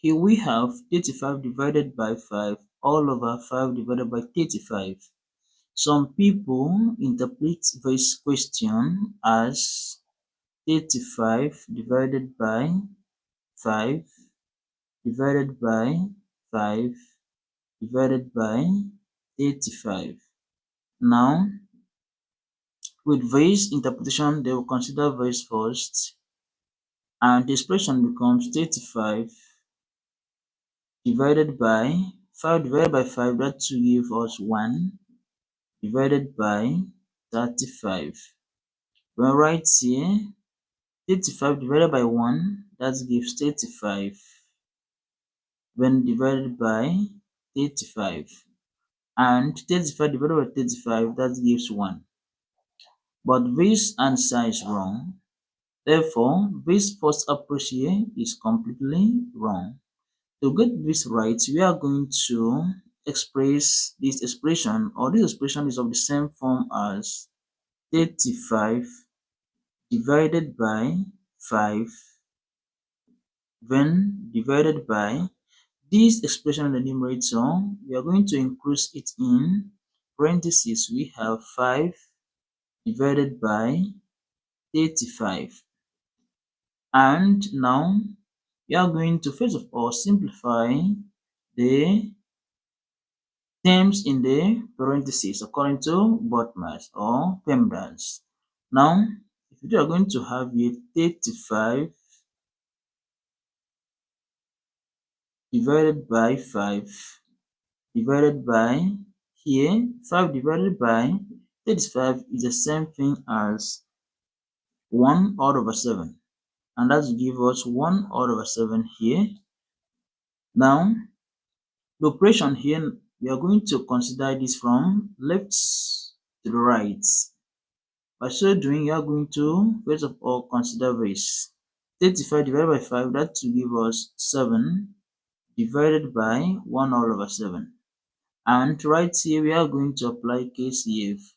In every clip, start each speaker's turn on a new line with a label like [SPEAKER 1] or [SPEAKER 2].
[SPEAKER 1] Here we have 35 divided by 5 all over 5 divided by 35. Some people interpret this question as 35 divided by 5 divided by 5 divided by 35. Now, with this interpretation, they will consider this first, and the expression becomes 35 divided by 5 divided by 5, that will give us 1 divided by 35. When right here, 35 divided by 1, that gives 35. When divided by 35. And 35 divided by 35, that gives 1. But this answer is wrong. Therefore, this first approach here is completely wrong. To get this right, we are going to express this expression, or this expression is of the same form as 35 divided by 5 when divided by this expression in the numerator. We are going to increase it in parentheses. We have 5 divided by 35. And now we are going to first of all simplify the terms in the parentheses according to BODMAS or PEMDAS. Now, if you are going to have here 35 divided by 5 divided by here 5 divided by 35 is the same thing as 1 all over 7, and that will give us 1 all over 7 here. Now, the operation here, we are going to consider this from left to the right. By so doing, you are going to first of all consider this 35 divided by 5, that will give us 7 divided by 1 all over 7. And right here, we are going to apply case if.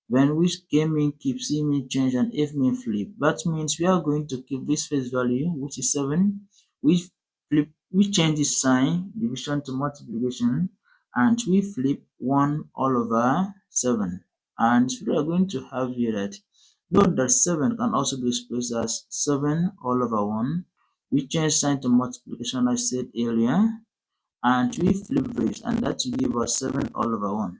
[SPEAKER 1] When which K mean keep, C mean change, and F mean flip. That means we are going to keep this first value, which is 7. We change the sign, division to multiplication, and we flip 1 all over 7. And we are going to have here that note that 7 can also be expressed as 7 all over 1. We change sign to multiplication, I said earlier, and we flip this, and that will give us 7 all over 1.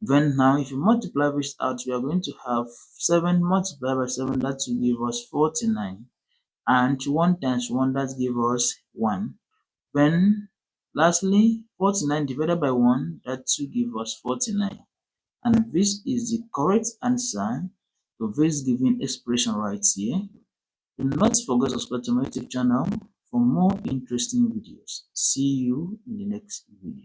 [SPEAKER 1] Then now, if you multiply this out, we are going to have 7 multiplied by 7, that will give us 49. And 1 times 1, that gives us 1. Then lastly, 49 divided by 1, that will give us 49. And this is the correct answer to this given expression right here. Do not forget to subscribe to my YouTube channel for more interesting videos. See you in the next video.